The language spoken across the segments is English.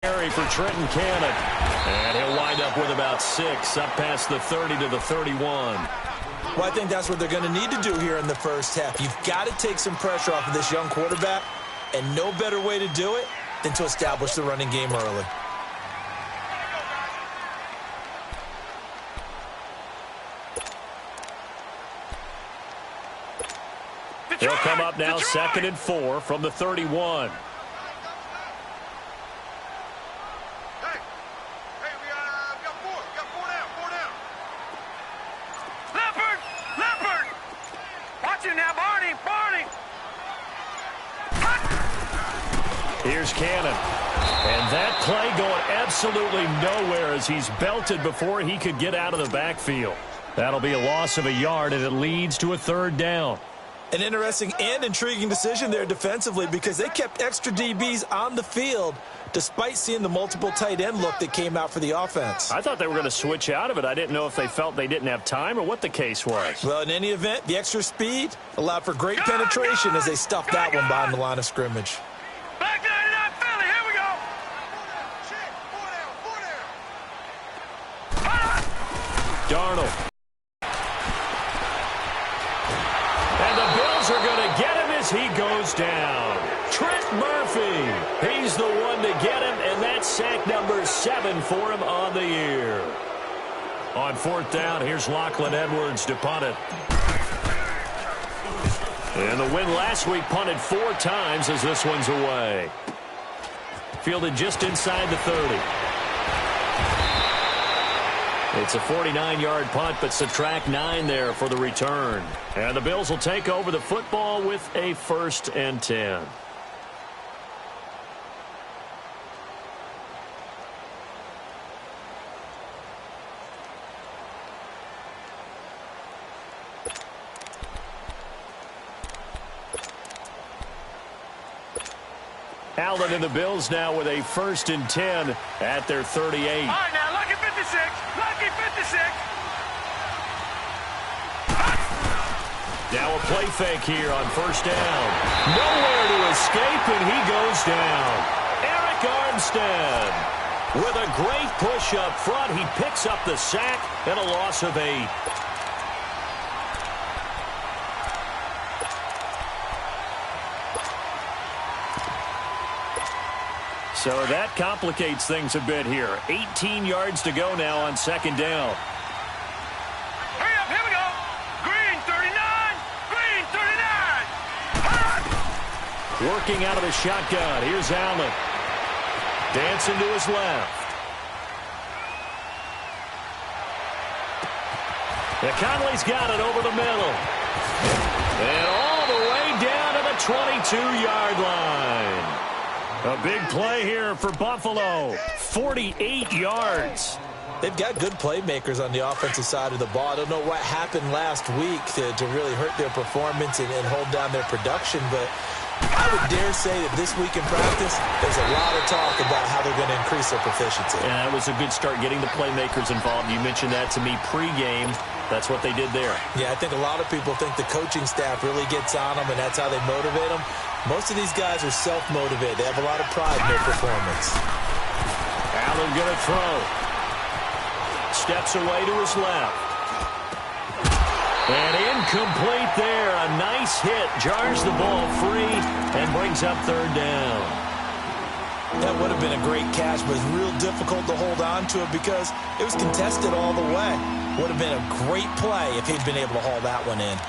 For Trenton Cannon. And he'll wind up with about 6, up past the 30 to the 31. Well, I think that's what they're going to need to do here in the first half. You've got to take some pressure off of this young quarterback, and no better way to do it than to establish the running game early. He'll come up now, 2nd and 4 from the 31. Here's Cannon. And that play going absolutely nowhere as he's belted before he could get out of the backfield. That'll be a loss of a yard, and it leads to a 3rd down. An interesting and intriguing decision there defensively because they kept extra DBs on the field despite seeing the multiple tight end look that came out for the offense. I thought they were going to switch out of it. I didn't know if they felt they didn't have time or what the case was. Well, in any event, the extra speed allowed for great penetration as they stuffed that one behind the line of scrimmage. Back 99 Philly, here we go. Darnold. And the Bills are going to get him as he goes down. Trent Murphy. He's the one to get him, and that's sack number 7 for him on the year. On 4th down, here's Lachlan Edwards to punt it. And the win last week punted 4 times as this one's away. Fielded just inside the 30. It's a 49-yard punt, but subtract 9 there for the return. And the Bills will take over the football with a 1st and 10. Allen and the Bills now with a 1st and 10 at their 38. All right, now, lucky 56. Lucky 56. Now a play fake here on 1st down. Nowhere to escape, and he goes down. Eric Armstead with a great push up front. He picks up the sack and a loss of 8. So that complicates things a bit here. 18 yards to go now on 2nd down. Hurry up, here we go. Green 39. Green 39. Working out of the shotgun. Here's Allen. Dancing to his left. Yeah, Conley's got it over the middle. And all the way down to the 22-yard line. A big play here for Buffalo. 48 yards. They've got good playmakers on the offensive side of the ball. I don't know what happened last week to really hurt their performance and hold down their production, but I would dare say that this week in practice, there's a lot of talk about how they're going to increase their proficiency. And that was a good start getting the playmakers involved. You mentioned that to me pregame. That's what they did there. Yeah, I think a lot of people think the coaching staff really gets on them, and that's how they motivate them. Most of these guys are self-motivated. They have a lot of pride in their performance. Allen going to throw. Steps away to his left. And incomplete there. A nice hit. Jars the ball free and brings up 3rd down. That would have been a great catch, but it's real difficult to hold on to it because it was contested all the way. Would have been a great play if he'd been able to haul that one in.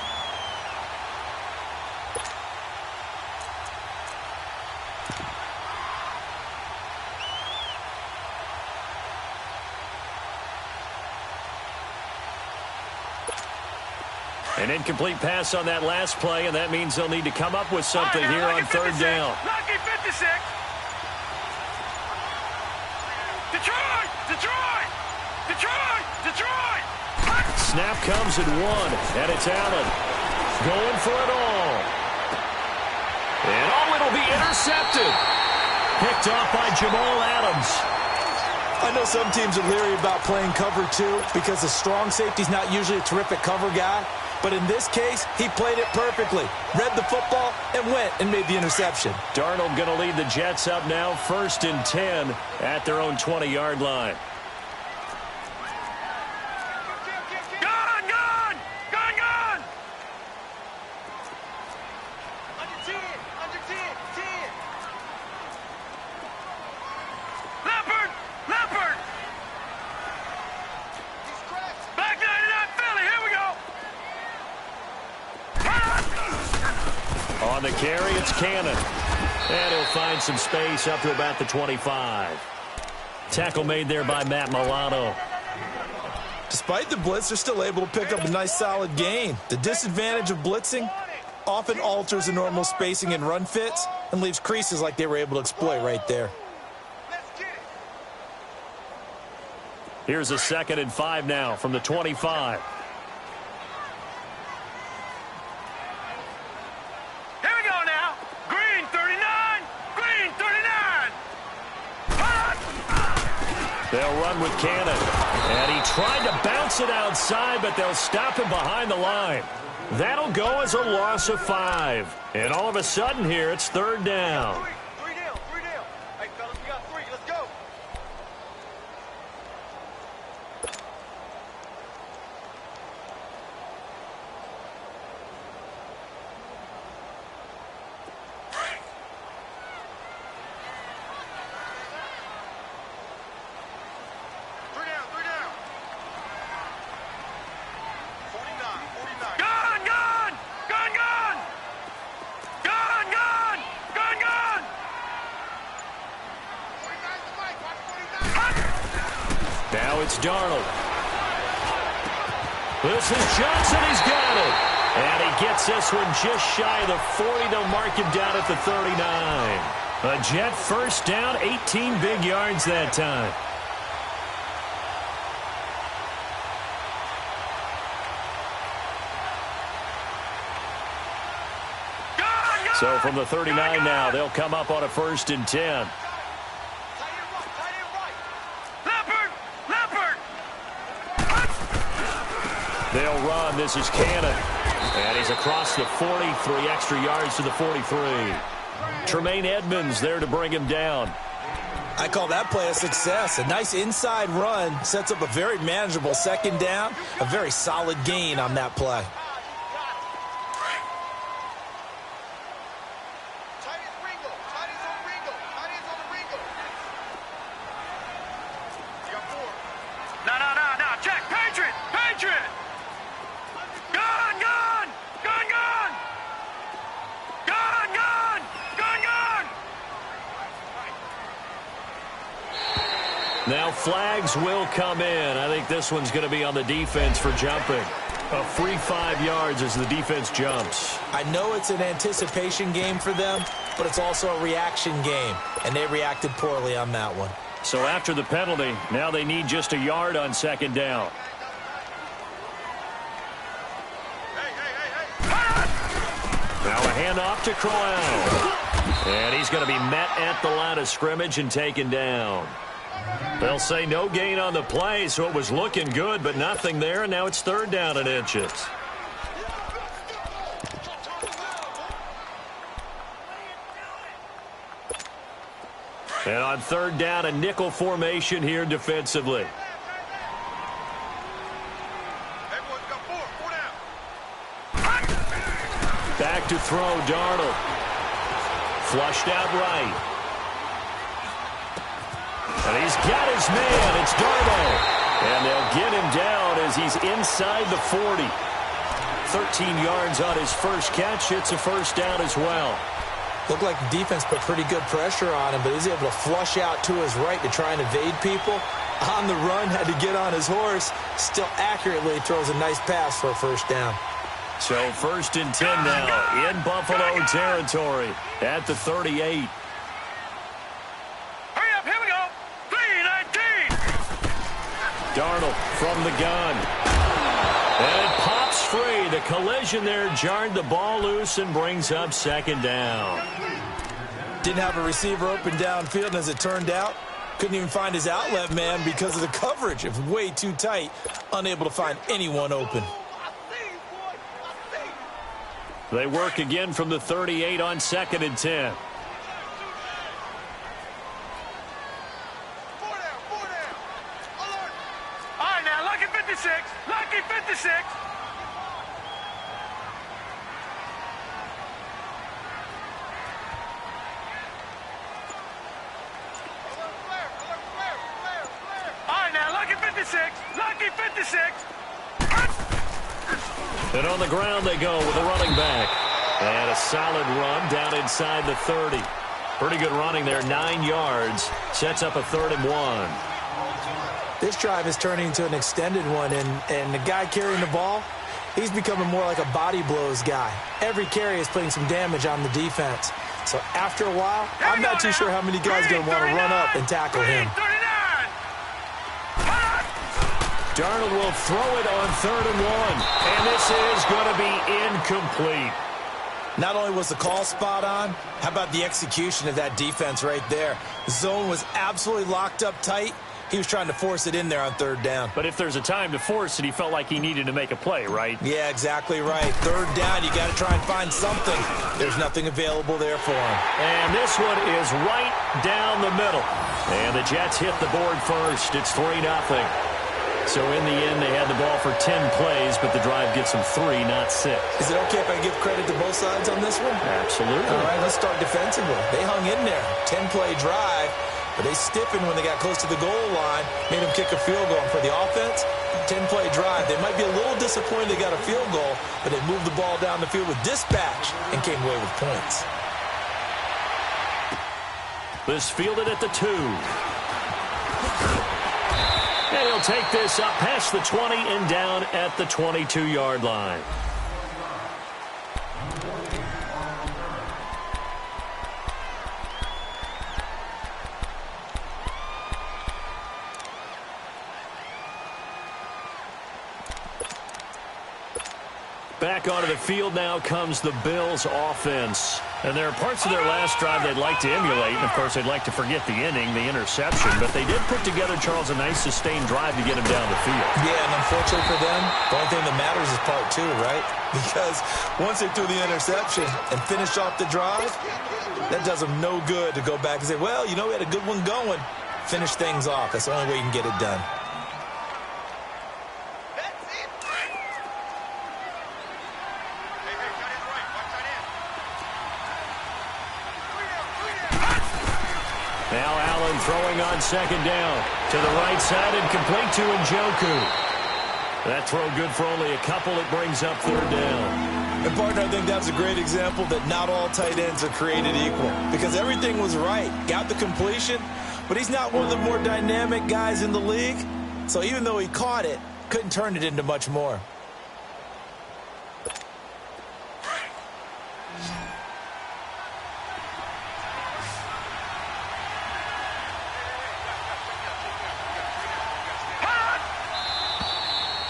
An incomplete pass on that last play, and that means they'll need to come up with something here on 3rd down. Lucky 56. Detroit! Detroit! Detroit! Detroit! Snap comes at 1, and it's Allen going for it all. And it'll be intercepted. Picked off by Jamal Adams. I know some teams are leery about playing cover 2 because the strong safety's not usually a terrific cover guy. But in this case, he played it perfectly. Read the football and went and made the interception. Darnold going to lead the Jets up now, 1st and 10 at their own 20-yard line. On the carry, it's Cannon. And he'll find some space up to about the 25. Tackle made there by Matt Milano. Despite the blitz, they're still able to pick up a nice solid gain. The disadvantage of blitzing often alters the normal spacing and run fits and leaves creases like they were able to exploit right there. Here's a 2nd and 5 now from the 25. They'll run with Cannon. And he tried to bounce it outside, but they'll stop him behind the line. That'll go as a loss of 5. And all of a sudden here, it's 3rd down. Three down. Hey, fellas, we got 3. Let's go. Now it's Darnold. This is Johnson. He's got it. And he gets this one just shy of the 40. They'll mark him down at the 39. A Jet 1st down, 18 big yards that time. So from the 39 now, they'll come up on a 1st and 10. They'll run. This is Cannon. And he's across the 40, 3 extra yards to the 43. Tremaine Edmonds there to bring him down. I call that play a success. A nice inside run sets up a very manageable 2nd down. A very solid gain on that play. No. Jack, Patriot. Now flags will come in. I think this one's going to be on the defense for jumping. A free 5 yards as the defense jumps. I know it's an anticipation game for them, but it's also a reaction game, and they reacted poorly on that one. So after the penalty, now they need just a yard on 2nd down. Now a handoff to Crowell. And he's going to be met at the line of scrimmage and taken down. They'll say no gain on the play, so it was looking good, but nothing there, and now it's 3rd down and inches. And on 3rd down, a nickel formation here defensively. Back to throw, Darnold. Flushed out right. And he's got his man. It's Darnold. And they'll get him down as he's inside the 40. 13 yards on his first catch. It's a 1st down as well. Looked like the defense put pretty good pressure on him, but he's able to flush out to his right to try and evade people. On the run, had to get on his horse. Still accurately throws a nice pass for a 1st down. So 1st and 10 now in Buffalo territory at the 38. Darnold from the gun. And it pops free. The collision there jarred the ball loose and brings up 2nd down. Didn't have a receiver open downfield, and as it turned out, couldn't even find his outlet man because of the coverage. It was way too tight, unable to find anyone open. They work again from the 38 on 2nd and 10. All right, now, lucky 56. Lucky 56. All right, now, lucky 56. Lucky 56. And on the ground they go with a running back. And a solid run down inside the 30. Pretty good running there, 9 yards. Sets up a 3rd and 1. This drive is turning into an extended one, and the guy carrying the ball, he's becoming more like a body blows guy. Every carry is putting some damage on the defense. So after a while, I'm not too sure how many guys are going to want to run up and tackle him. Darnold will throw it on 3rd and 1. And this is going to be incomplete. Not only was the call spot on, how about the execution of that defense right there? The zone was absolutely locked up tight. He was trying to force it in there on 3rd down. But if there's a time to force it, he felt like he needed to make a play, right? Yeah, exactly right. 3rd down, you got to try and find something. There's nothing available there for him. And this one is right down the middle. And the Jets hit the board first. It's 3-0. So in the end, they had the ball for 10 plays, but the drive gets them 3, not 6. Is it okay if I give credit to both sides on this one? Absolutely. All right, let's start defensively. They hung in there. 10-play drive, but they stiffened when they got close to the goal line, made them kick a field goal. And for the offense, 10-play drive. They might be a little disappointed they got a field goal, but they moved the ball down the field with dispatch and came away with points. This fielded at the 2. And he'll take this up past the 20 and down at the 22-yard line. Back onto the field now comes the Bills offense. And there are parts of their last drive they'd like to emulate. And, of course, they'd like to forget the inning, the interception. But they did put together, Charles, a nice sustained drive to get him down the field. Yeah, and unfortunately for them, the only thing that matters is part 2, right? Because once they threw the interception and finished off the drive, that does them no good to go back and say, well, you know, we had a good one going. Finish things off. That's the only way you can get it done. Now Allen throwing on 2nd down. To the right side and complete to Njoku. That throw good for only a couple. It brings up 3rd down. And, partner, I think that's a great example that not all tight ends are created equal. Because everything was right. Got the completion, but he's not one of the more dynamic guys in the league. So even though he caught it, couldn't turn it into much more.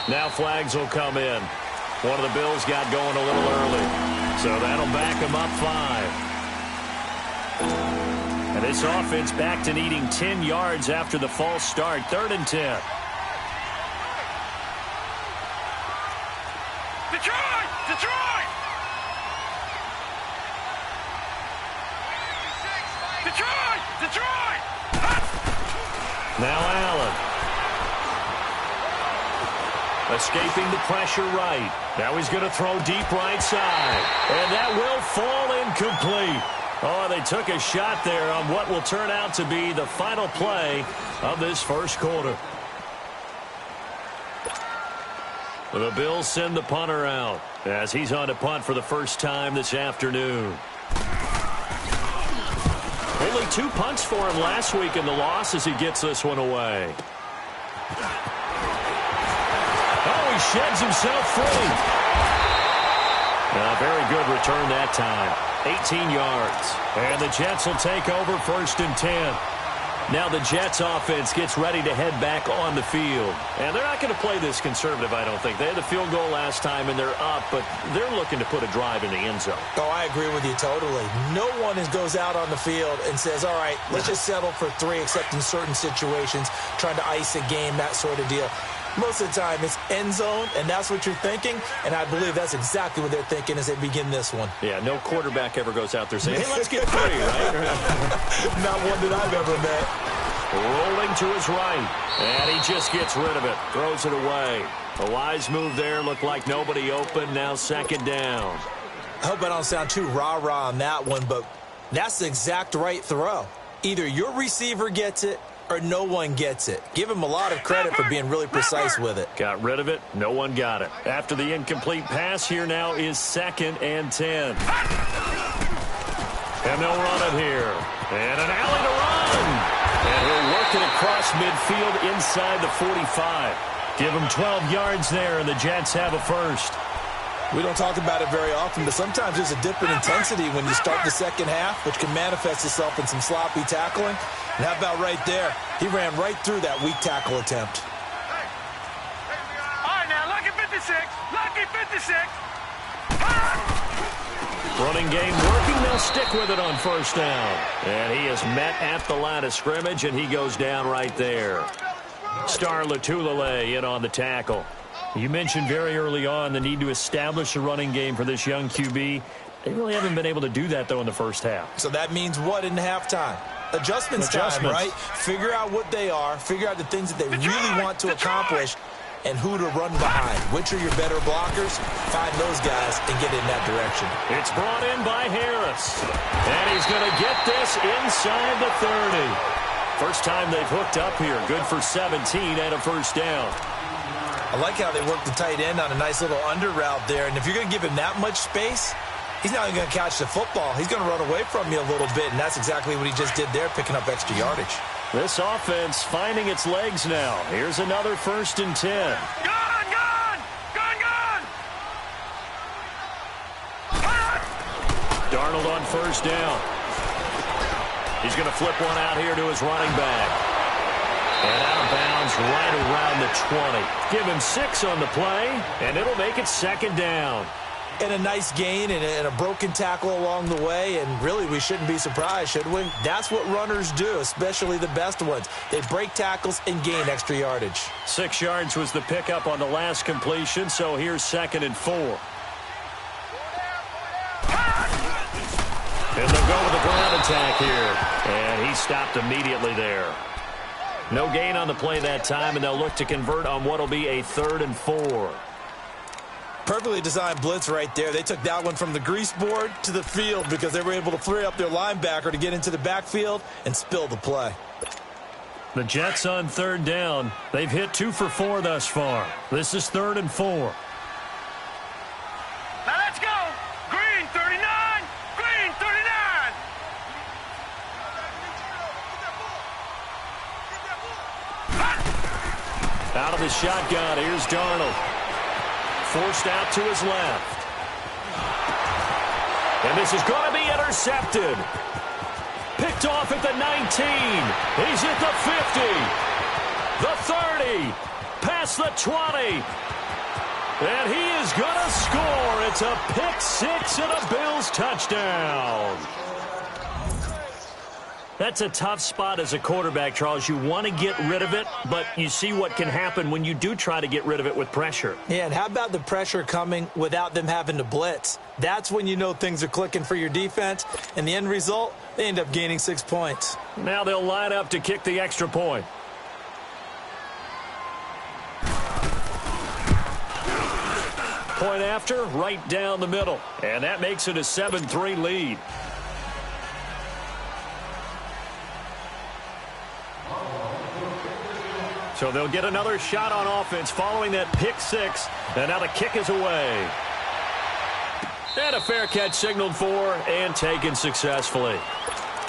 Now flags will come in. One of the Bills got going a little early. So that'll back them up 5. And this offense back to needing 10 yards after the false start. 3rd and 10. Detroit! Detroit! Detroit! Detroit! Now Allen. Escaping the pressure right. Now he's going to throw deep right side. And that will fall incomplete. Oh, they took a shot there on what will turn out to be the final play of this first quarter. The Bills send the punter out as he's on to punt for the first time this afternoon. Only 2 punts for him last week in the loss as he gets this one away. He sheds himself free. A very good return that time. 18 yards. And the Jets will take over 1st and 10. Now the Jets offense gets ready to head back on the field. And they're not going to play this conservative, I don't think. They had the field goal last time, and they're up, but they're looking to put a drive in the end zone. Oh, I agree with you totally. No one goes out on the field and says, all right, let's just settle for 3, except in certain situations, trying to ice a game, that sort of deal. Most of the time, it's end zone, and that's what you're thinking, and I believe that's exactly what they're thinking as they begin this one. Yeah, no quarterback ever goes out there saying, hey, let's get 3, right? Not one that I've ever met. Rolling to his right, and he just gets rid of it, throws it away. A wise move there, looked like nobody open, now second down. I hope I don't sound too rah-rah on that one, but that's the exact right throw. Either your receiver gets it or no one gets it. Give him a lot of credit for being really precise with it. Got rid of it. No one got it. After the incomplete pass, here now is 2nd and 10. And they'll run it here. And an alley to run. And he'll work it across midfield inside the 45. Give him 12 yards there, and the Jets have a first. We don't talk about it very often, but sometimes there's a dip in intensity when you start the second half, which can manifest itself in some sloppy tackling. And how about right there? He ran right through that weak tackle attempt. All right, now, lucky 56. Lucky 56. Running game working. They'll stick with it on first down. And he is met at the line of scrimmage, and he goes down right there. Star Latulele in on the tackle. You mentioned very early on the need to establish a running game for this young QB. They really haven't been able to do that, though, in the first half. So that means what in halftime? Adjustments time, right? Figure out what they are, figure out the things that they really want to accomplish, and who to run behind. Which are your better blockers? Find those guys and get in that direction. It's brought in by Harris. And he's going to get this inside the 30. First time they've hooked up here. Good for 17 and a first down. I like how they work the tight end on a nice little under route there. And if you're going to give him that much space, he's not even going to catch the football. He's going to run away from you a little bit, and that's exactly what he just did there, picking up extra yardage. This offense finding its legs now. Here's another 1st and 10. Gone, gone! Gone, gone! Darnold on first down. He's going to flip one out here to his running back. And out of bounds right around the 20. Give him 6 on the play, and it'll make it 2nd down. And a nice gain and a broken tackle along the way, and really we shouldn't be surprised, should we? That's what runners do, especially the best ones. They break tackles and gain extra yardage. 6 yards was the pickup on the last completion, so here's 2nd and 4. And they'll go with the ground attack here. And he stopped immediately there. No gain on the play that time, and they'll look to convert on what will be a 3rd and 4. Perfectly designed blitz right there. They took that one from the grease board to the field because they were able to free up their linebacker to get into the backfield and spill the play. The Jets on 3rd down. They've hit 2 for 4 thus far. This is 3rd and 4. Now let's go. Green 39. Green 39. Out of the shotgun, here's Darnold. Forced out to his left. And this is going to be intercepted. Picked off at the 19. He's at the 50. The 30. Past the 20. And he is going to score. It's a pick 6 and a Bills touchdown. That's a tough spot as a quarterback, Charles. You want to get rid of it, but you see what can happen when you do try to get rid of it with pressure. Yeah, and how about the pressure coming without them having to blitz? That's when you know things are clicking for your defense, and the end result, they end up gaining 6 points. Now they'll line up to kick the extra point. Point after, right down the middle, and that makes it a 7-3 lead. So they'll get another shot on offense following that pick 6. And now the kick is away. And a fair catch signaled for and taken successfully.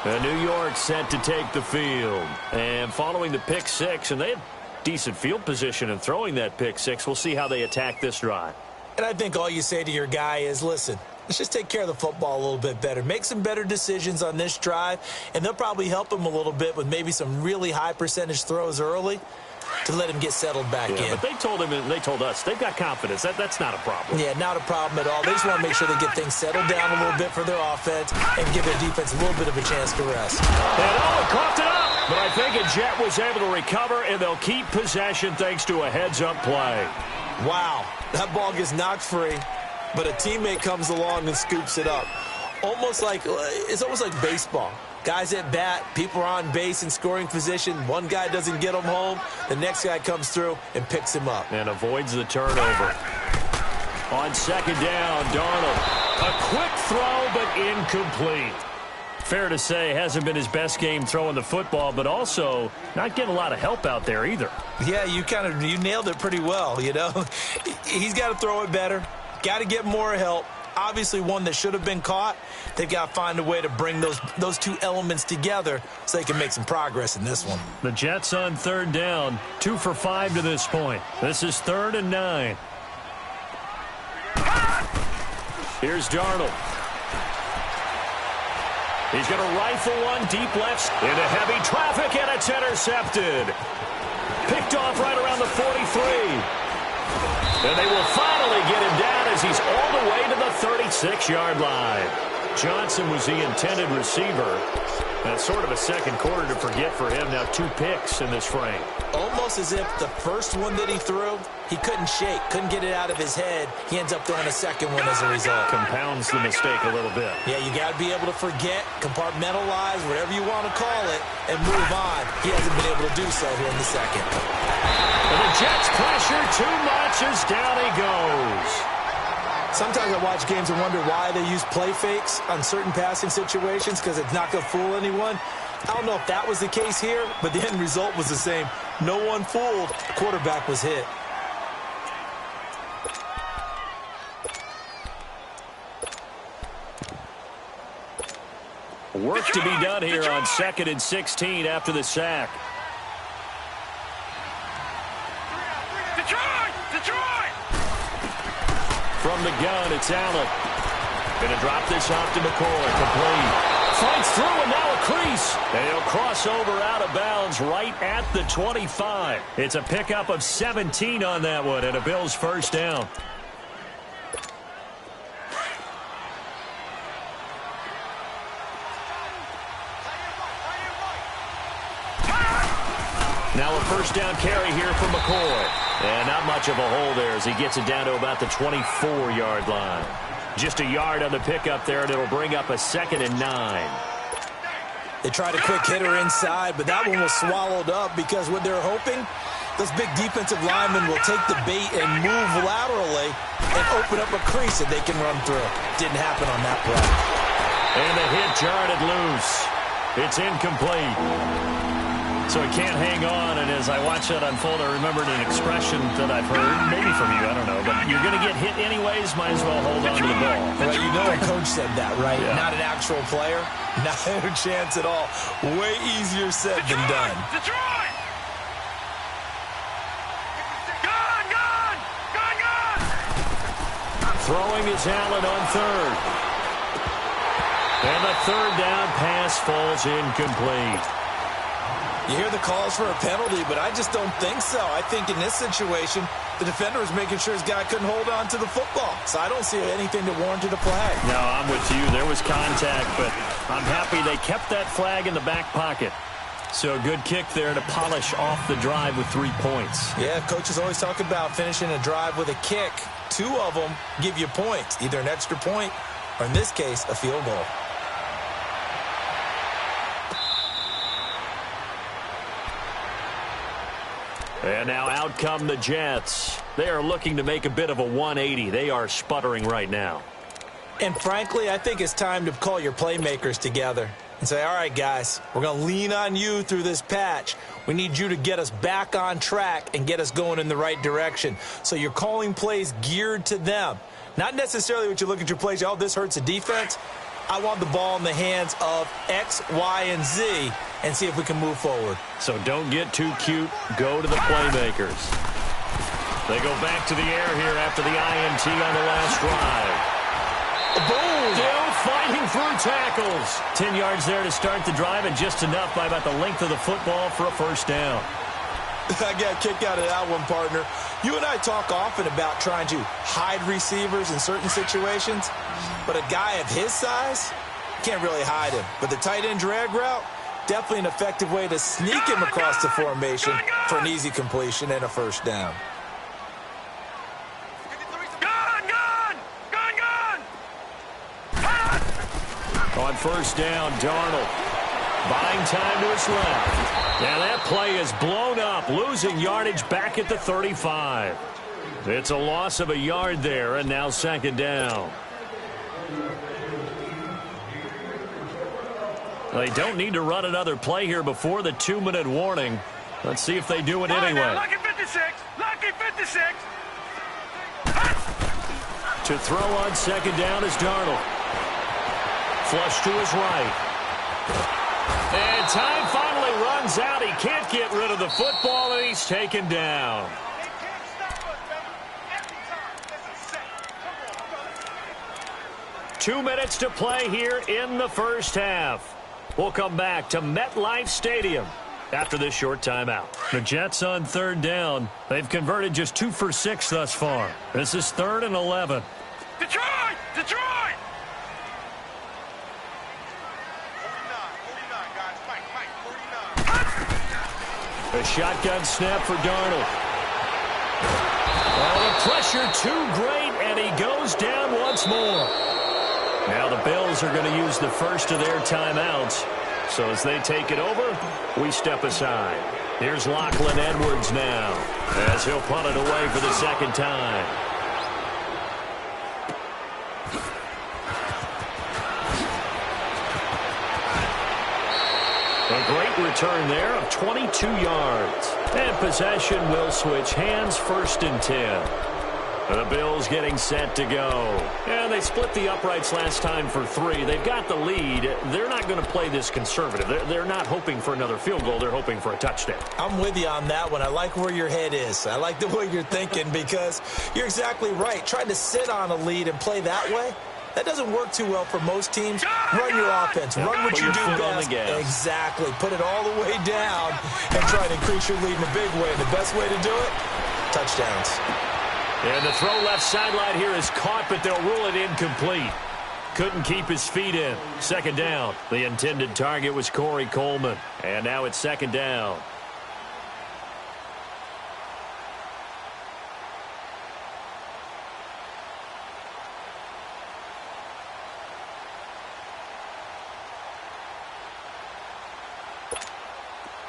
And New York set to take the field. And following the pick 6, and they had decent field position in throwing that pick 6. We'll see how they attack this drive. And I think all you say to your guy is, listen, let's just take care of the football a little bit better. Make some better decisions on this drive, and they'll probably help him a little bit with maybe some really high percentage throws early to let him get settled back in. But they told him and they told us they've got confidence. That's not a problem. Yeah, not a problem at all. They just want to make sure they get things settled down a little bit for their offense and give their defense a little bit of a chance to rest. And Owen coughed it up. But I think a Jet was able to recover, and they'll keep possession thanks to a heads-up play. Wow, that ball gets knocked free, but a teammate comes along and scoops it up. It's almost like baseball. Guys at bat, people are on base in scoring position. One guy doesn't get him home. The next guy comes through and picks him up. And avoids the turnover. On second down, Darnold. A quick throw, but incomplete. Fair to say, hasn't been his best game throwing the football, but also not getting a lot of help out there either. Yeah, you nailed it pretty well, you know. He's got to throw it better. Got to get more help. Obviously one that should have been caught. They've got to find a way to bring those two elements together so they can make some progress in this one. The Jets on third down, 2 for 5 to this point. This is 3rd and 9. Here's Darnold. He's going to rifle one deep left into heavy traffic, and it's intercepted. Picked off right around the 43. And they will finally get him down as he's all the way to the 36-yard line. Johnson was the intended receiver. That's sort of a second quarter to forget for him. Now 2 picks in this frame. Almost as if the first one that he threw, he couldn't shake, couldn't get it out of his head. He ends up throwing a second one as a result. Compounds the mistake a little bit. Yeah, you got to be able to forget, compartmentalize, whatever you want to call it, and move on. He hasn't been able to do so here in the second. And the Jets pressure too much as down he goes. Sometimes I watch games and wonder why they use play fakes on certain passing situations because it's not going to fool anyone. I don't know if that was the case here, but the end result was the same. No one fooled. The quarterback was hit. Work to be done here on 2nd and 16 after the sack. From the gun, it's Allen. Going to drop this off to McCoy. Complete. Fights through, and now a crease. And he'll cross over out of bounds right at the 25. It's a pickup of 17 on that one, and a Bills first down. Now a first down carry here for McCoy. And not much of a hole there as he gets it down to about the 24-yard line. Just a yard on the pickup there, and it'll bring up a 2nd and 9. They tried a quick hitter inside, but that one was swallowed up because what they're hoping, those big defensive linemen will take the bait and move laterally and open up a crease that they can run through. Didn't happen on that play. And the hit jarred it loose. It's incomplete. So he can't hang on, and as I watch that unfold, I remembered an expression that I've heard, maybe from you, I don't know, but you're going to get hit anyways, might as well hold on to the ball. Well, you know a coach said that, right? Yeah. Not an actual player. Not a chance at all. Way easier said than done. Detroit! Gun! Throwing is Allen on third. And the third down pass falls incomplete. You hear the calls for a penalty, but I just don't think so. I think in this situation, the defender was making sure his guy couldn't hold on to the football. So I don't see anything that warranted a flag. No, I'm with you. There was contact, but I'm happy they kept that flag in the back pocket. So a good kick there to polish off the drive with 3 points. Yeah, coaches always talk about finishing a drive with a kick. 2 of them give you points, either an extra point or, in this case, a field goal. And now out come the Jets. They are looking to make a bit of a 180. They are sputtering right now. And frankly, I think it's time to call your playmakers together and say, all right, guys, we're going to lean on you through this patch. We need you to get us back on track and get us going in the right direction. So you're calling plays geared to them. Not necessarily what you look at your plays, oh, this hurts the defense. I want the ball in the hands of X, Y, and Z and see if we can move forward. So don't get too cute. Go to the playmakers. They go back to the air here after the INT on the last drive. Boom! Still fighting through tackles. 10 yards there to start the drive, and just enough by about the length of the football for a first down. I got a kick out of that one, partner. You and I talk often about trying to hide receivers in certain situations, but a guy of his size can't really hide him. But the tight end drag route, Definitely an effective way to sneak him across the formation for an easy completion and a first down. On first down, Darnold buying time to his left. Now that play is blown up, losing yardage back at the 35. It's a loss of a yard there, and now second down. They don't need to run another play here before the 2-minute warning. Let's see if they do it anyway. Lucky 56. Lucky 56. To throw on second down is Darnold. Flush to his right. And time finally runs out. He can't get rid of the football, and he's taken down. Two minutes to play here in the first half. We'll come back to MetLife Stadium after this short timeout. The Jets on third down. They've converted just 2 for 6 thus far. This is 3rd and 11. Detroit! Detroit! 49, guys. Mike, 49. A shotgun snap for Darnold. Oh, the pressure too great, and he goes down once more. Now the Bills are going to use the first of their timeouts. So as they take it over, we step aside. Here's Lachlan Edwards now, as he'll punt it away for the second time. A great return there of 22 yards. And possession will switch hands, 1st and 10. The Bills getting set to go. And they split the uprights last time for 3. They've got the lead. They're not going to play this conservative. They're not hoping for another field goal. They're hoping for a touchdown. I'm with you on that one. I like where your head is. I like the way you're thinking because you're exactly right. Trying to sit on a lead and play that way, that doesn't work too well for most teams. Run your offense. Run what you do best. Exactly. Put it all the way down and try to increase your lead in a big way. And the best way to do it, touchdowns. And the throw left sideline here is caught, but they'll rule it incomplete. Couldn't keep his feet in. Second down. The intended target was Corey Coleman. And now it's second down.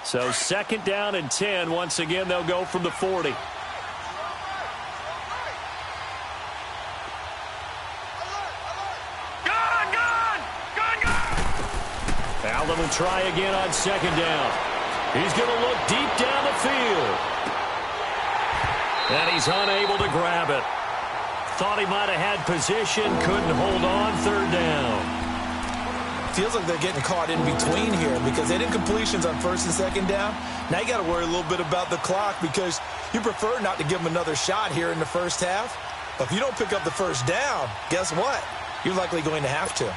So second down and 10. Once again, they'll go from the 40. Allen will try again on second down. He's going to look deep down the field. And he's unable to grab it. Thought he might have had position, couldn't hold on, third down. Feels like they're getting caught in between here because they did completions on first and second down. Now you got to worry a little bit about the clock because you prefer not to give them another shot here in the first half. But if you don't pick up the first down, guess what? You're likely going to have to.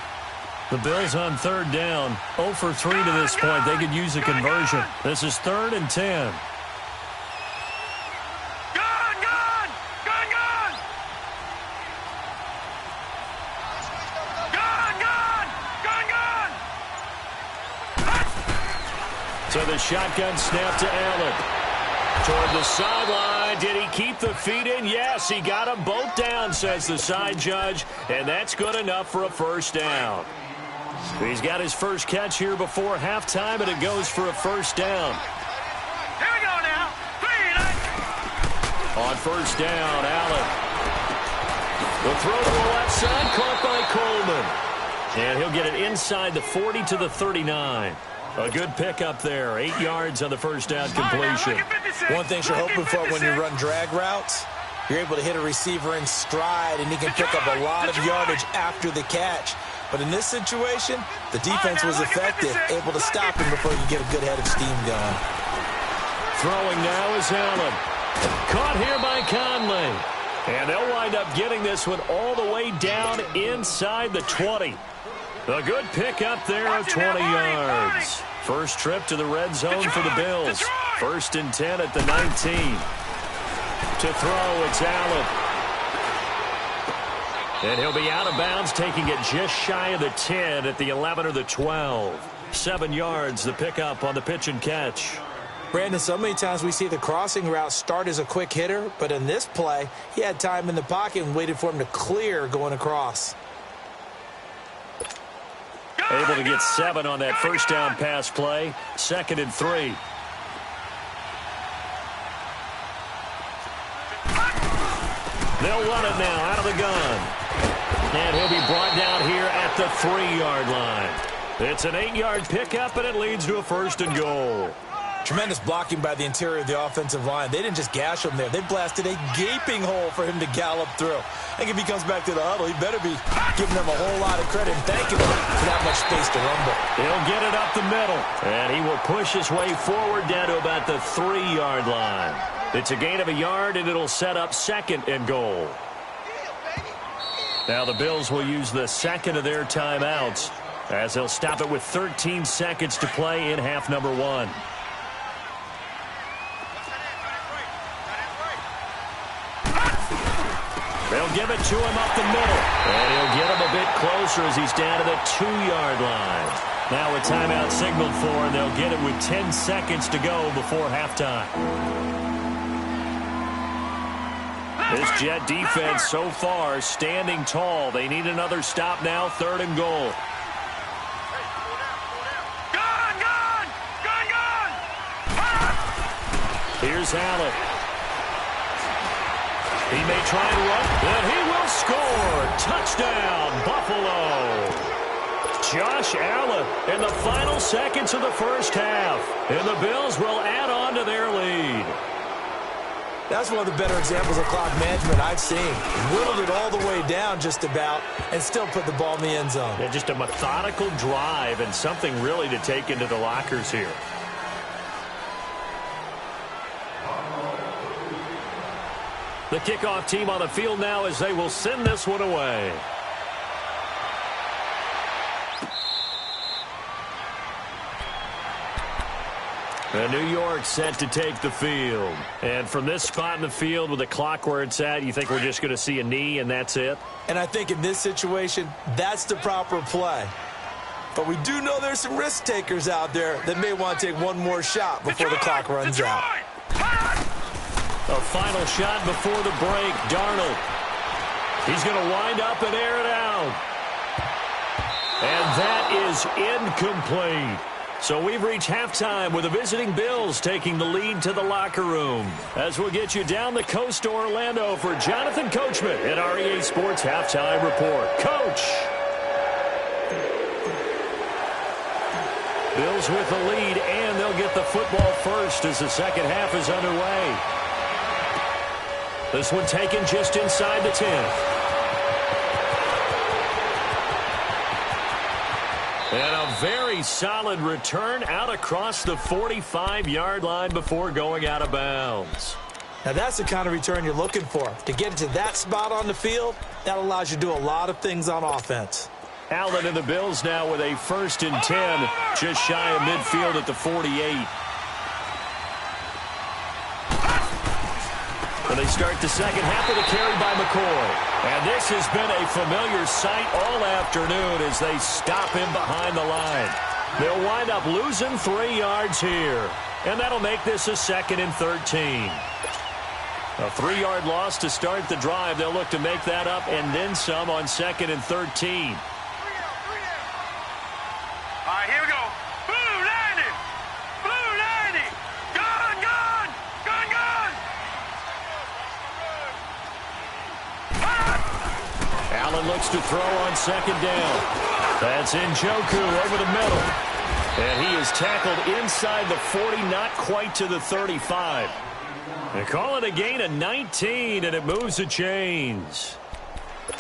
The Bills on third down, 0 for 3 to this point. They could use a conversion. This is 3rd and 10. So the shotgun snap to Allen. Toward the sideline. Did he keep the feet in? Yes, he got them both down, says the side judge. And that's good enough for a first down. He's got his first catch here before halftime, and it goes for a first down. Here we go now. On first down, Allen. The throw to the left side, caught by Coleman. And he'll get it inside the 40 to the 39. A good pickup there. 8 yards on the first down completion. One thing you're hoping for when you run drag routes, you're able to hit a receiver in stride, and he can pick up a lot of yardage after the catch. But in this situation, the defense was effective, able to stop him before you get a good head of steam going. Throwing now is Allen. Caught here by Conley. And they'll wind up getting this one all the way down inside the 20. A good pickup there of 20 yards. First trip to the red zone for the Bills. 1st and 10 at the 19. To throw, it's Allen. And he'll be out of bounds, taking it just shy of the 10 at the 11 or the 12. 7 yards, the pickup on the pitch and catch. Brandon, so many times we see the crossing route start as a quick hitter, but in this play, he had time in the pocket and waited for him to clear going across. Able to get 7 on that first down pass play. 2nd and 3. They'll run it now out of the gun. And he'll be brought down here at the 3-yard line. It's an 8-yard pickup, and it leads to a 1st and goal. Tremendous blocking by the interior of the offensive line. They didn't just gash him there. They blasted a gaping hole for him to gallop through. I think if he comes back to the huddle, he better be giving them a whole lot of credit and thanking them for that much space to rumble. He'll get it up the middle, and he will push his way forward down to about the 3-yard line. It's a gain of a yard, and it'll set up 2nd and goal. Now the Bills will use the 2nd of their timeouts as they'll stop it with 13 seconds to play in half number 1. They'll give it to him up the middle. And he'll get him a bit closer as he's down to the 2-yard line. Now a timeout signaled for, and they'll get it with 10 seconds to go before halftime. This Jet defense so far standing tall. They need another stop now, 3rd and goal. Here's Allen. He may try and run, and he will score. Touchdown, Buffalo. Josh Allen in the final seconds of the first half. And the Bills will add on to their lead. That's one of the better examples of clock management I've seen. Whittled it all the way down just about and still put the ball in the end zone. Yeah, just a methodical drive and something really to take into the lockers here. The kickoff team on the field now as they will send this one away. And New York set to take the field. And from this spot in the field with the clock where it's at, you think we're just going to see a knee and that's it? And I think in this situation, that's the proper play. But we do know there's some risk takers out there that may want to take one more shot before the clock runs out. A final shot before the break. Darnold. He's going to wind up and air it out. And that is incomplete. So we've reached halftime with the visiting Bills taking the lead to the locker room. As we'll get you down the coast to Orlando for Jonathan Coachman at our EA Sports Halftime Report. Coach. Bills with the lead, and they'll get the football first as the second half is underway. This one taken just inside the 10. And a very solid return out across the 45-yard line before going out of bounds. Now that's the kind of return you're looking for. To get to that spot on the field, that allows you to do a lot of things on offense. Allen and the Bills now with a 1st and 10, just shy of midfield at the 48. And they start the second half with a carry by McCoy. And this has been a familiar sight all afternoon as they stop him behind the line. They'll wind up losing 3 yards here. And that'll make this a 2nd and 13. A 3-yard loss to start the drive. They'll look to make that up and then some on 2nd and 13. All right, here we go. Blue 90. Blue 90. Gun, gun. Gun, gun. Allen looks to throw on 2nd down. That's Njoku over the middle. And he is tackled inside the 40, not quite to the 35. They call it a gain of 19, and it moves the chains.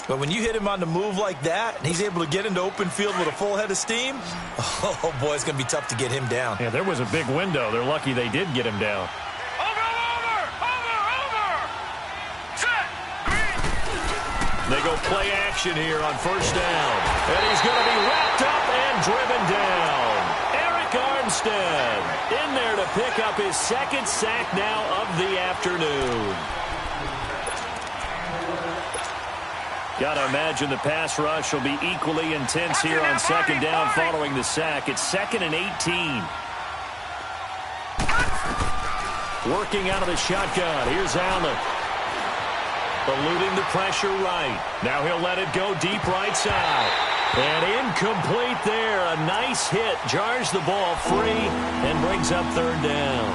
But when you hit him on the move like that, and he's able to get into open field with a full head of steam, oh, boy, it's going to be tough to get him down. Yeah, there was a big window. They're lucky they did get him down. They go play action here on 1st down. And he's going to be wrapped up and driven down. Eric Armstead in there to pick up his 2nd sack now of the afternoon. Got to imagine the pass rush will be equally intense here on second down following the sack. It's 2nd and 18. Working out of the shotgun. Here's Allen. Eluding the pressure right. Now he'll let it go deep right side. And incomplete there. A nice hit. Jars the ball free and brings up 3rd down.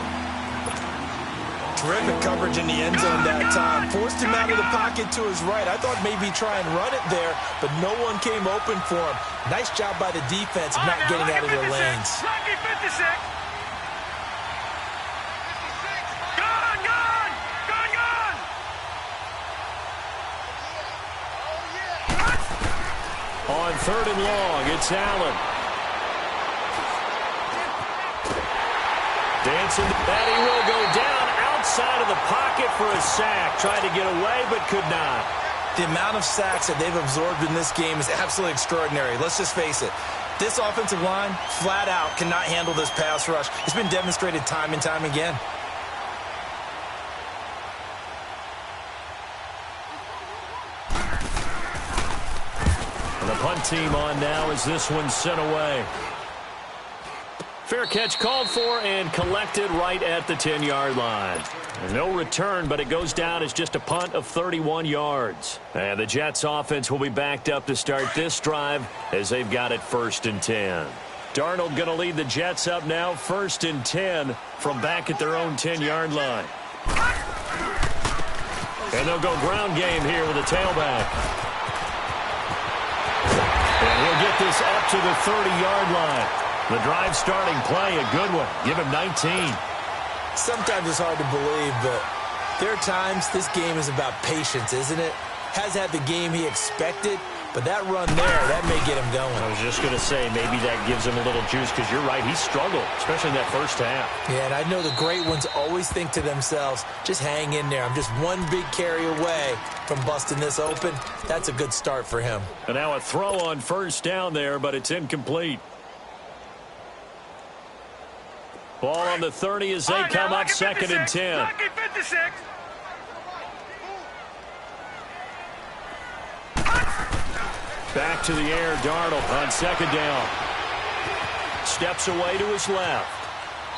Terrific coverage in the end zone that time. Forced him out of the pocket to his right. I thought maybe try and run it there, but no one came open for him. Nice job by the defense of not getting out of their lanes. Lucky 56. On 3rd and long, it's Allen. Dancing, and he will go down outside of the pocket for a sack. Tried to get away, but could not. The amount of sacks that they've absorbed in this game is absolutely extraordinary. Let's just face it. This offensive line, flat out, cannot handle this pass rush. It's been demonstrated time and time again. The punt team on now as this one's sent away. Fair catch called for and collected right at the 10-yard line. No return, but it goes down as just a punt of 31 yards. And the Jets offense will be backed up to start this drive as they've got it 1st and 10. Darnold going to lead the Jets up now 1st and 10 from back at their own 10-yard line. And they'll go ground game here with a tailback. And he'll get this up to the 30-yard line. The drive starting play, a good one. Give him 19. Sometimes it's hard to believe, but there are times this game is about patience, isn't it? Has had the game he expected, but that run there, that may get him going. I was just going to say, maybe that gives him a little juice, because you're right, he struggled, especially in that first half. Yeah, and I know the great ones always think to themselves, just hang in there. I'm just one big carry away from busting this open. That's a good start for him. And now a throw on 1st down there, but it's incomplete. Ball on the 30 as they come up 2nd and 10. Lucky 56. Back to the air, Darnold on 2nd down. Steps away to his left.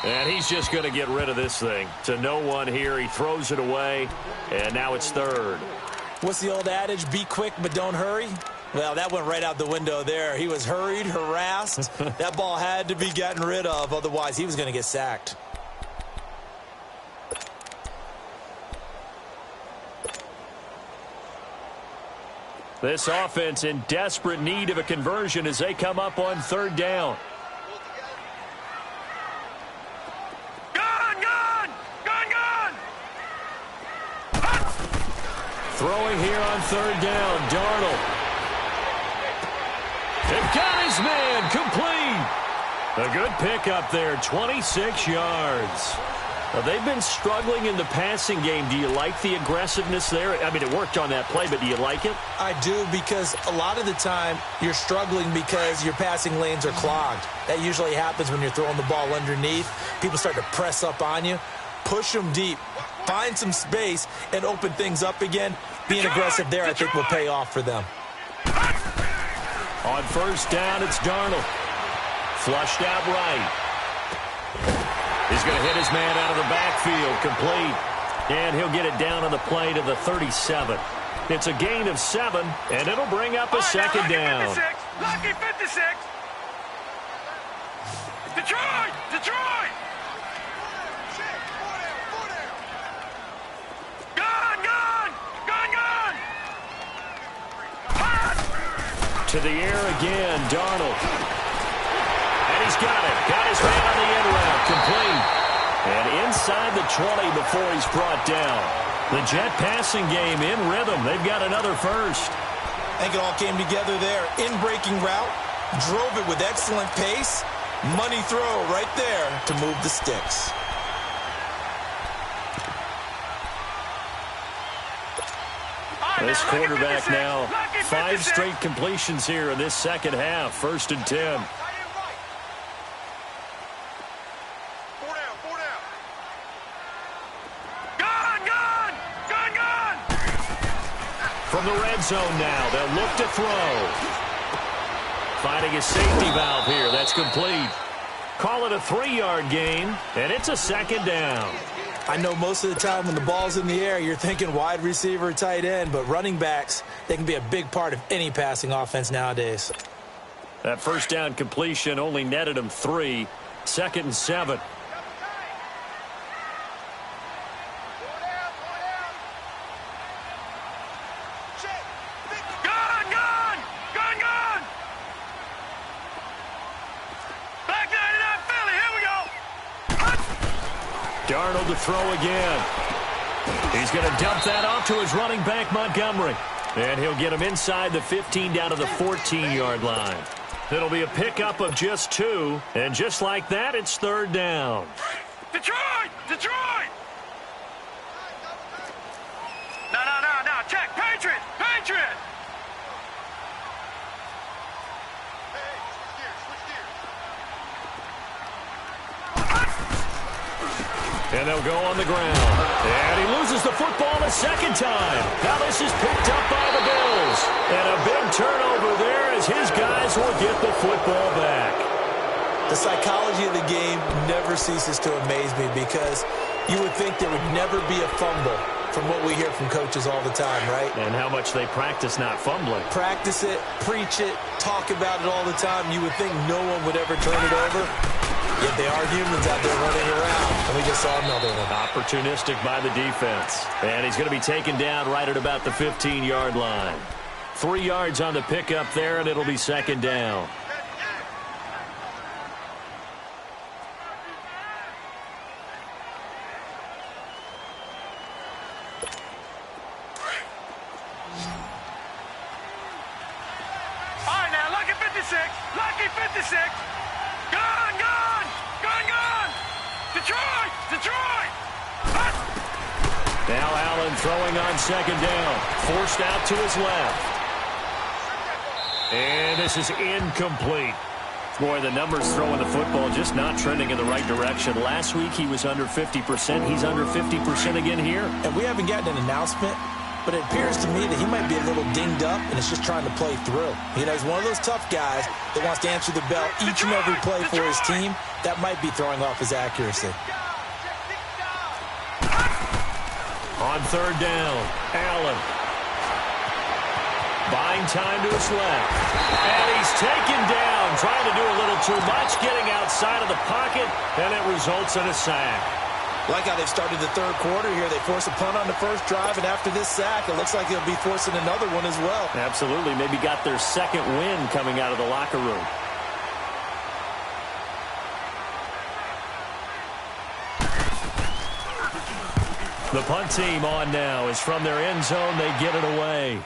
And he's just going to get rid of this thing. To no one here, he throws it away, and now it's 3rd. What's the old adage, be quick but don't hurry? Well, that went right out the window there. He was hurried, harassed. That ball had to be gotten rid of, otherwise he was going to get sacked. This offense in desperate need of a conversion as they come up on 3rd down. Throwing here on 3rd down, Darnold. They got his man, complete. A good pickup there, 26 yards. They've been struggling in the passing game. Do you like the aggressiveness there? I mean, it worked on that play, but do you like it? I do, because a lot of the time you're struggling because your passing lanes are clogged. That usually happens when you're throwing the ball underneath. People start to press up on you. Push them deep. Find some space and open things up again. Being aggressive there, I think, will pay off for them. On 1st down, it's Darnold. Flushed out right. He's going to hit his man out of the backfield, complete. And he'll get it down on the play to the 37. It's a gain of 7, and it'll bring up a 2nd down. 56. Lucky 56. Detroit! Detroit! To the air again, Darnold. And he's got it. Got his man on the end route, complete. And inside the 20 before he's brought down. The Jet passing game in rhythm. They've got another first. I think it all came together there. In-breaking route. Drove it with excellent pace. Money throw right there to move the sticks. This quarterback now, 5 straight completions here in this second half. 1st and 10. From From the red zone now, they'll look to throw. Finding a safety valve here. That's complete. Call it a 3-yard gain, and it's a second down. I know most of the time when the ball's in the air, you're thinking wide receiver, tight end, but running backs, they can be a big part of any passing offense nowadays. That first down completion only netted him 3. 2nd and 7. Darnold to throw again. He's going to dump that off to his running back, Montgomery. And he'll get him inside the 15 down to the 14-yard line. It'll be a pickup of just 2. And just like that, it's 3rd down. Detroit! Detroit! No. Check. Patriot! Patriot! And they'll go on the ground. And he loses the football a second time. Now this is picked up by the Bills. And a big turnover there as his guys will get the football back. The psychology of the game never ceases to amaze me because you would think there would never be a fumble from what we hear from coaches all the time, right? And how much they practice not fumbling. Practice it, preach it, talk about it all the time. You would think no one would ever turn it over. Yet they are humans out there running around, and we just saw another one. Opportunistic by the defense. And he's going to be taken down right at about the 15-yard line. 3 yards on the pickup there, and it'll be 2nd down. All right, now, lucky 56. Lucky 56. Gone! Detroit! Now Allen throwing on 2nd down. Forced out to his left. And this is incomplete. Boy, the numbers throwing the football just not trending in the right direction. Last week he was under 50%. He's under 50% again here. And we haven't gotten an announcement, but it appears to me that he might be a little dinged up and is just trying to play through. You know, he's one of those tough guys that wants to answer the bell each and every play for his team. That might be throwing off his accuracy. On 3rd down, Allen. Buying time to his left. And he's taken down, trying to do a little too much, getting outside of the pocket, and it results in a sack. Like how they've started the 3rd quarter here. They force a punt on the first drive, and after this sack, it looks like they'll be forcing another one as well. Absolutely. Maybe got their 2nd win coming out of the locker room. The punt team on now is from their end zone. They get it away.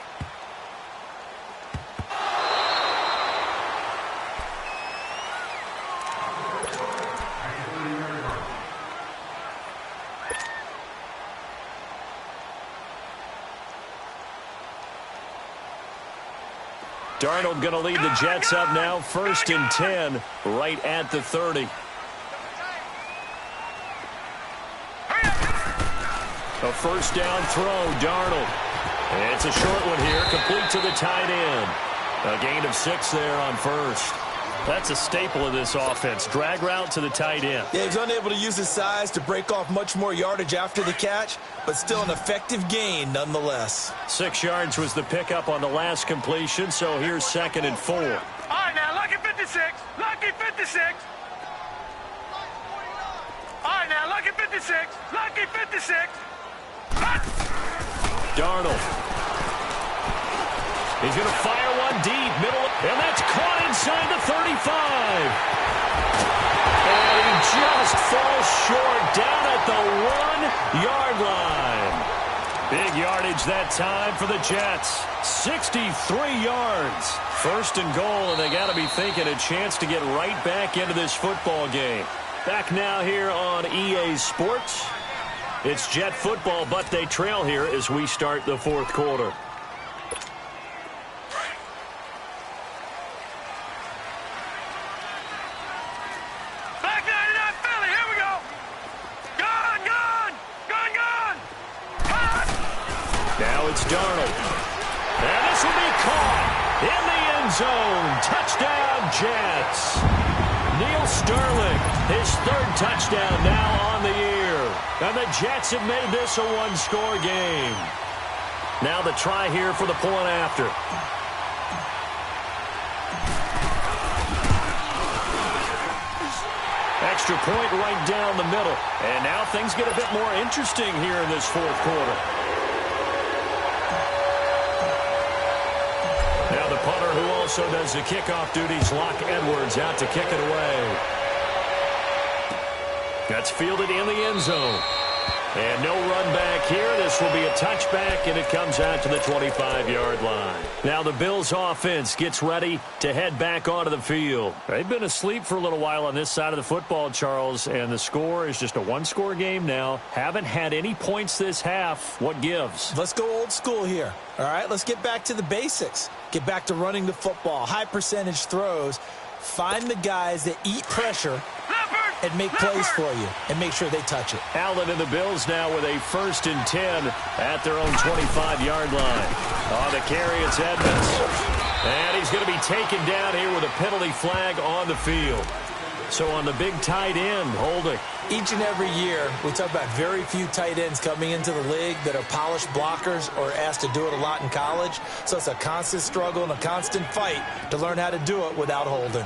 Darnold going to lead the Jets up now. 1st and 10 right at the 30. A 1st down throw, Darnold. And it's a short one here, complete to the tight end. A gain of 6 there on 1st. That's a staple of this offense. Drag route to the tight end. Yeah, he's unable to use his size to break off much more yardage after the catch, but still an effective gain nonetheless. 6 yards was the pickup on the last completion, so here's 2nd and 4. All right, now, lucky 56. Lucky 56. All right, now, lucky 56. Lucky 56. Darnold. He's going to fire one deep, middle, and that's caught inside the 35. And he just falls short down at the 1-yard line. Big yardage that time for the Jets. 63 yards. 1st and goal, and they got to be thinking a chance to get right back into this football game. Back now here on EA Sports. It's Jet football, but they trail here as we start the 4th quarter. Back 99 Philly, here we go. Gone. Now it's Darnold. And this will be caught in the end zone. Touchdown, Jets. Neil Sterling, his third touchdown now on the year. And the Jets have made this a one-score game. Now the try here for the point after. Extra point right down the middle. And now things get a bit more interesting here in this fourth quarter. Now the punter who also does the kickoff duties, Locke Edwards, out to kick it away. That's fielded in the end zone. And no run back here. This will be a touchback, and it comes out to the 25-yard line. Now the Bills offense gets ready to head back onto the field. They've been asleep for a little while on this side of the football, Charles, and the score is just a one-score game now. Haven't had any points this half. What gives? Let's go old school here. All right, let's get back to the basics. Get back to running the football, high percentage throws. Find the guys that eat pressure and make plays for you, and make sure they touch it. Allen and the Bills now with a 1st and 10 at their own 25-yard line. On the carry, it's Edmonds. And he's going to be taken down here with a penalty flag on the field. So on the big tight end, holding. Each and every year, we talk about very few tight ends coming into the league that are polished blockers or asked to do it a lot in college. So it's a constant struggle and a constant fight to learn how to do it without holding.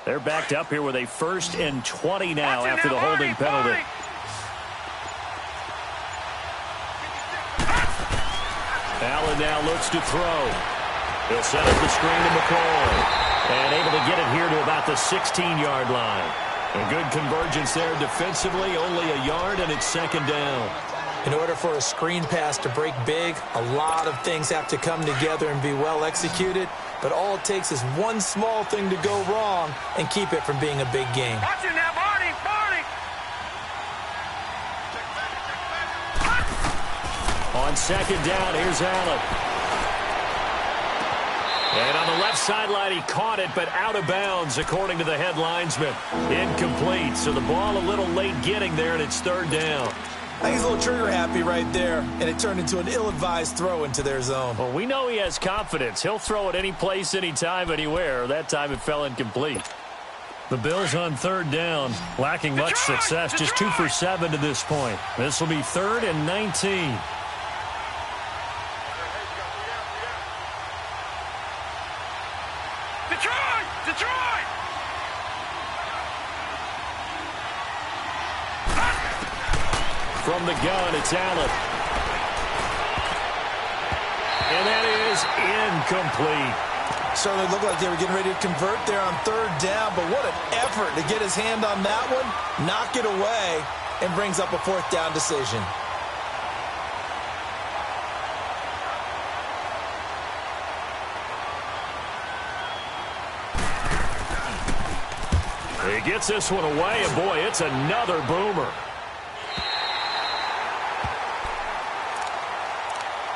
They're backed up here with a 1st and 20 now after the holding penalty. Allen now looks to throw. He'll set up the screen to McCoy. And able to get it here to about the 16-yard line. A good convergence there defensively, only a yard, and it's 2nd down. In order for a screen pass to break big, a lot of things have to come together and be well executed. But all it takes is one small thing to go wrong and keep it from being a big game. Watch it now, Barney, Barney. On 2nd down, here's Allen. And on the left sideline, he caught it, but out of bounds, according to the head linesman. Incomplete, so the ball a little late getting there, and it's 3rd down. I think he's a little trigger happy right there, and it turned into an ill-advised throw into their zone. Well, we know he has confidence. He'll throw it any place, anytime, anywhere. That time it fell incomplete. The Bills on 3rd down, lacking much success, just 2 for 7 to this point. This will be 3rd and 19. Detroit! From the gun, it's Allen. And that is incomplete. Certainly looked like they were getting ready to convert there on 3rd down, but what an effort to get his hand on that one, knock it away, and brings up a 4th down decision. He gets this one away, and boy, it's another boomer.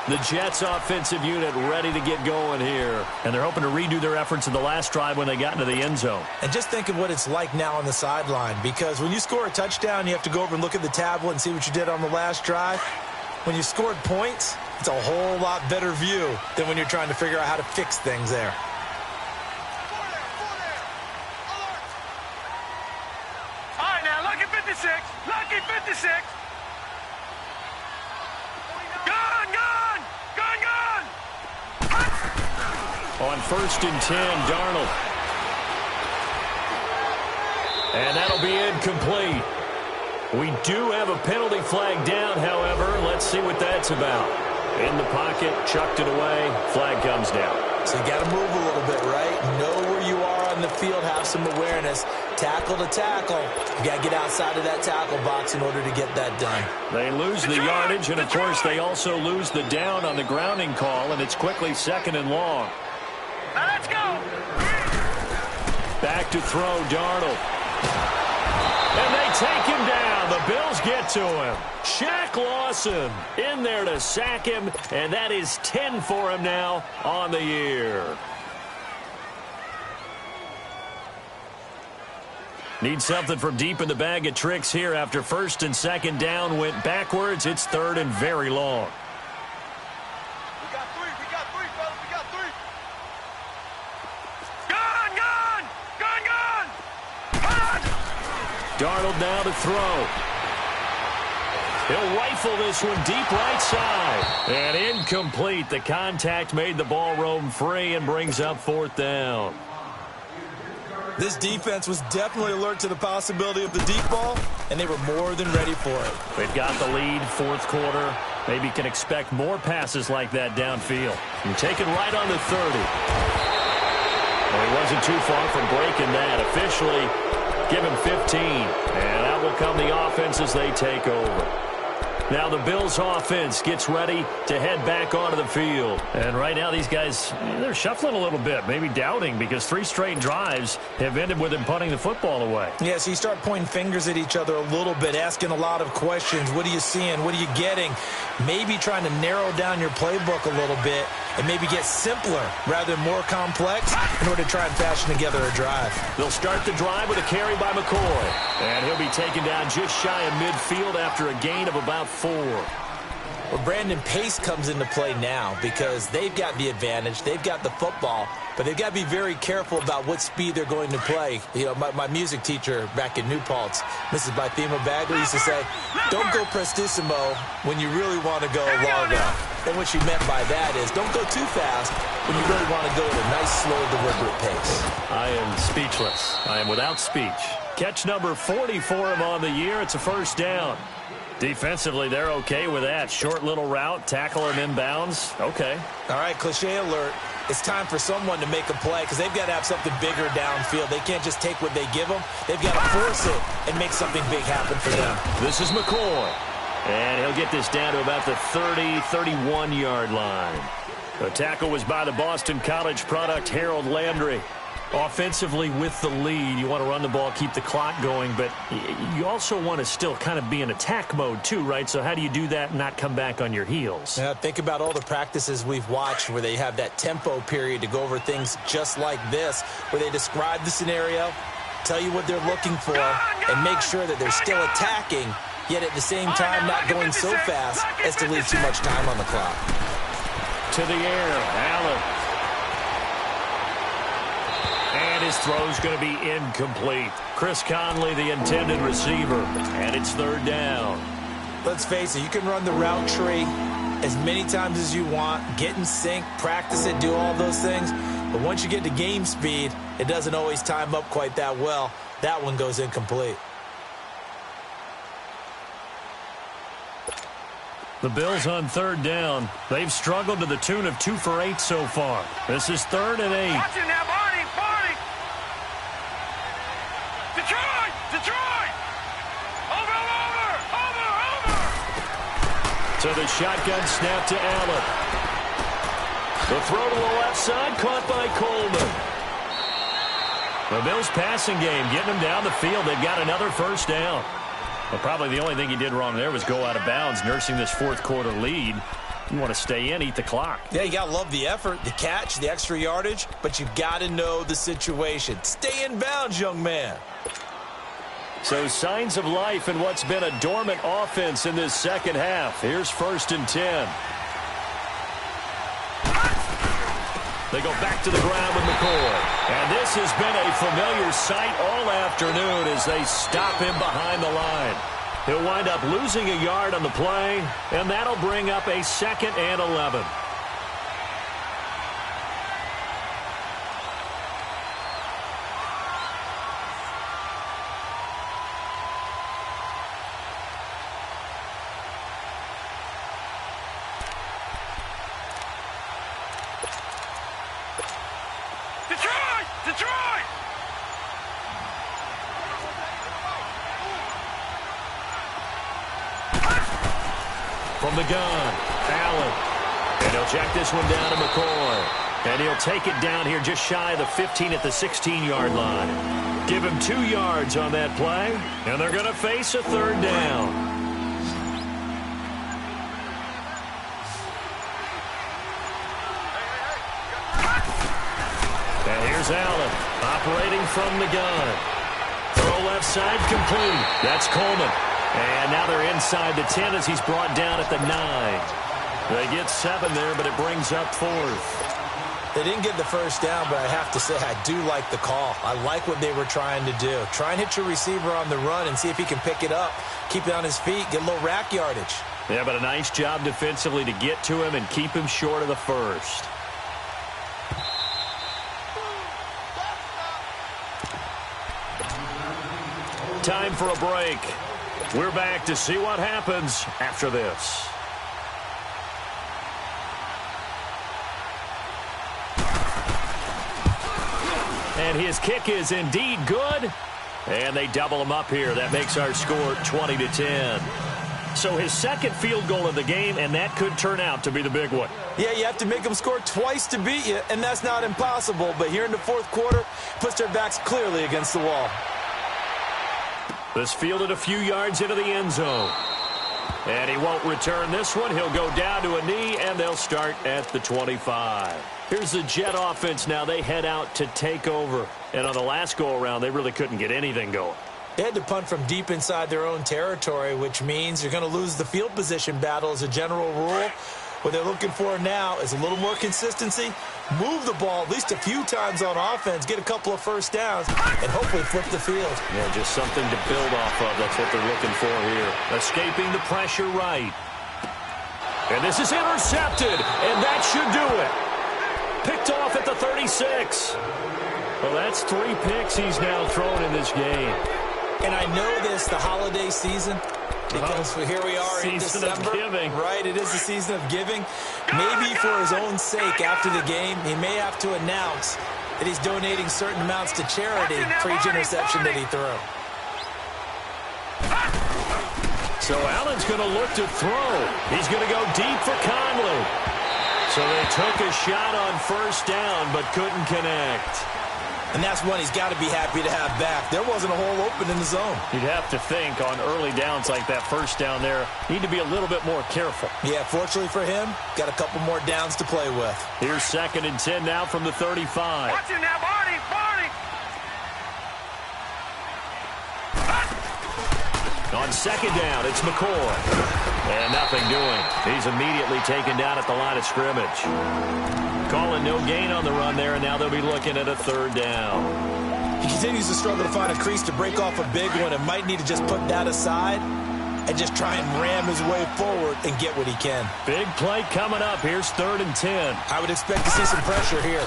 The Jets offensive unit ready to get going here. And they're hoping to redo their efforts in the last drive when they got into the end zone. And just think of what it's like now on the sideline, because when you score a touchdown, you have to go over and look at the tablet and see what you did on the last drive. When you scored points, it's a whole lot better view than when you're trying to figure out how to fix things there. All right, now, lucky 56. Lucky 56. On 1st and 10, Darnold. And that'll be incomplete. We do have a penalty flag down, however. Let's see what that's about. In the pocket, chucked it away, flag comes down. So you got to move a little bit, right? Know where you are on the field, have some awareness. Tackle to tackle. You got to get outside of that tackle box in order to get that done. They lose the yardage, and of course they also lose the down on the grounding call, and it's quickly 2nd and long. Let's go. Back to throw, Darnold. And they take him down. The Bills Bills get to him. Shaq Lawson in there to sack him, and that is 10 for him now on the year. Need something from deep in the bag of tricks here after first and second down went backwards. It's third and very long. We got three, fellas, we got three. Gun, gun, gun, gun. Darnold now to throw. He'll rifle this one deep right side. And incomplete. The contact made the ball roam free and brings up fourth down. This defense was definitely alert to the possibility of the deep ball, and they were more than ready for it. They've got the lead, fourth quarter. Maybe can expect more passes like that downfield. And take it right on the 30. Well, he wasn't too far from breaking that. Officially, give him 15. And out will come the offense as they take over. Now the Bills offense gets ready to head back onto the field. And right now these guys, they're shuffling a little bit, maybe doubting, because 3 straight drives have ended with them punting the football away. Yeah, so you start pointing fingers at each other a little bit, asking a lot of questions. What are you seeing? What are you getting? Maybe trying to narrow down your playbook a little bit and maybe get simpler rather than more complex in order to try and fashion together a drive. They'll start the drive with a carry by McCoy. And he'll be taken down just shy of midfield after a gain of about 4. Well, Brandon, pace comes into play now because they've got the advantage. They've got the football, but they've got to be very careful about what speed they're going to play. You know, my music teacher back in New Paltz, Mrs. Bythema Bagley, used to say, don't go prestissimo when you really want to go largo. And what she meant by that is don't go too fast when you really want to go at a nice, slow, deliberate pace. I am speechless. I am without speech. Catch number 40 for him on the year. It's a first down. Defensively, they're okay with that. Short little route, tackle him inbounds. Okay. All right, cliche alert. It's time for someone to make a play because they've got to have something bigger downfield. They can't just take what they give them. They've got to force it and make something big happen for them. This is McCoy. And he'll get this down to about the 30, 31-yard line. The tackle was by the Boston College product, Harold Landry. Offensively with the lead, you want to run the ball, keep the clock going, but you also want to still kind of be in attack mode too, right? So how do you do that and not come back on your heels? Yeah, think about all the practices we've watched where they have that tempo period to go over things just like this, where they describe the scenario, tell you what they're looking for, and make sure that they're still attacking, yet at the same time not going so fast as to leave too much time on the clock. To the air, Allen. And his throw's going to be incomplete. Chris Conley, the intended receiver, and it's third down. Let's face it, you can run the route tree as many times as you want, get in sync, practice it, do all those things. But once you get to game speed, it doesn't always time up quite that well. That one goes incomplete. The Bills on third down. They've struggled to the tune of 2 for 8 so far. This is 3rd and 8. Watch it now, Barney, Barney. Detroit, Detroit. Over. To the shotgun snap to Allen. The throw to the left side, caught by Coleman. The Bills passing game, getting them down the field. They've got another first down. Well, probably the only thing he did wrong there was go out of bounds, nursing this fourth quarter lead. You want to stay in, eat the clock. Yeah, you got to love the effort, the catch, the extra yardage, but you've got to know the situation. Stay in bounds, young man. So signs of life in what's been a dormant offense in this second half. Here's 1st and 10. They go back to the ground with McCoy. And this has been a familiar sight all afternoon as they stop him behind the line. He'll wind up losing a yard on the play, and that'll bring up a 2nd and 11. Detroit! From the gun, Allen. And he'll jack this one down to McCoy. And he'll take it down here just shy of the 15 at the 16-yard line. Give him 2 yards on that play, and they're going to face a third down. And here's Allen, operating from the gun. Throw left side complete. That's Coleman. And now they're inside the 10 as he's brought down at the 9. They get 7 there, but it brings up 4th. They didn't get the first down, but I have to say I do like the call. I like what they were trying to do. Try and hit your receiver on the run and see if he can pick it up, keep it on his feet, get a little rack yardage. Yeah, but a nice job defensively to get to him and keep him short of the first. Time for a break. We're back to see what happens after this. And his kick is indeed good. And they double him up here. That makes our score 20-10. So his second field goal of the game, and that could turn out to be the big one. Yeah, you have to make them score twice to beat you, and that's not impossible. But here in the fourth quarter, puts their backs clearly against the wall. This fielded a few yards into the end zone. And he won't return this one. He'll go down to a knee, and they'll start at the 25. Here's the Jet offense now. They head out to take over. And on the last go-around, they really couldn't get anything going. They had to punt from deep inside their own territory, which means you're going to lose the field position battle as a general rule. What they're looking for now is a little more consistency, move the ball at least a few times on offense, get a couple of first downs, and hopefully flip the field. Yeah, just something to build off of. That's what they're looking for here. Escaping the pressure right. And this is intercepted, and that should do it. Picked off at the 36. Well, that's 3 picks he's now thrown in this game. And I know this, the holiday season, because here we are in December. Season of giving. Right, it is the season of giving. Maybe for his own sake after the game, he may have to announce that he's donating certain amounts to charity for each interception that he threw. So Allen's going to look to throw. He's going to go deep for Conley. So they took a shot on first down, but couldn't connect. And that's one he's got to be happy to have back. There wasn't a hole open in the zone. You'd have to think on early downs like that first down there, need to be a little bit more careful. Yeah, fortunately for him, got a couple more downs to play with. Here's 2nd and 10 now from the 35. Watch him now, Barney! On 2nd down, it's McCoy. And nothing doing. He's immediately taken down at the line of scrimmage. Calling no gain on the run there, and now they'll be looking at a 3rd down. He continues to struggle to find a crease to break off a big one and might need to just put that aside and just try and ram his way forward and get what he can. Big play coming up. Here's 3rd and 10. I would expect to see some pressure here.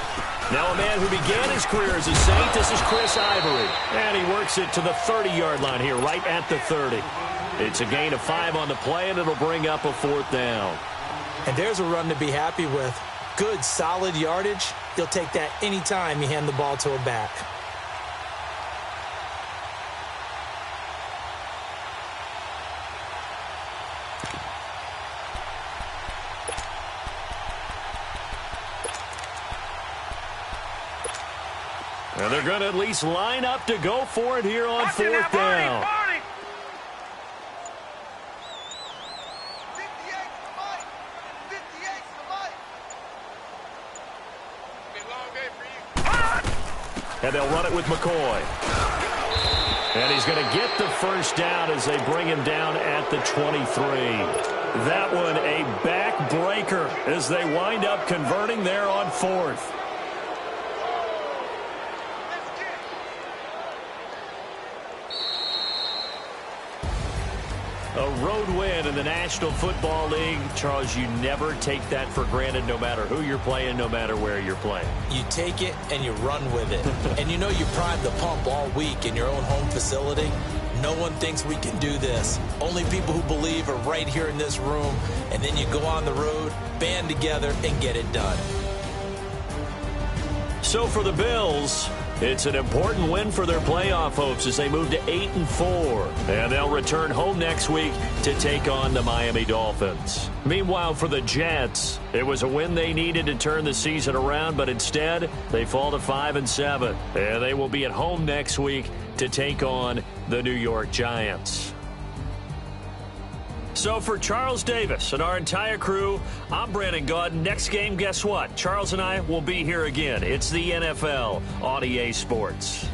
Now a man who began his career as a Saint, this is Chris Ivory. And he works it to the 30-yard line here, right at the 30. It's a gain of 5 on the play, and it'll bring up a 4th down. And there's a run to be happy with. Good, solid yardage. You'll take that anytime you hand the ball to a back. And they're going to at least line up to go for it here on 4th down. And they'll run it with McCoy. And he's going to get the first down as they bring him down at the 23. That one a backbreaker as they wind up converting there on 4th. A road win in the National Football League. Charles, you never take that for granted no matter who you're playing, no matter where you're playing. You take it and you run with it. And you know you prime the pump all week in your own home facility. No one thinks we can do this. Only people who believe are right here in this room. And then you go on the road, band together, and get it done. So for the Bills, It's an important win for their playoff hopes as they move to 8-4. And they'll return home next week to take on the Miami Dolphins. Meanwhile, for the Jets, it was a win they needed to turn the season around, but instead they fall to 5-7. And they will be at home next week to take on the New York Giants. So for Charles Davis and our entire crew, I'm Brandon Gaudin. Next game, guess what? Charles and I will be here again. It's the NFL on EA Sports.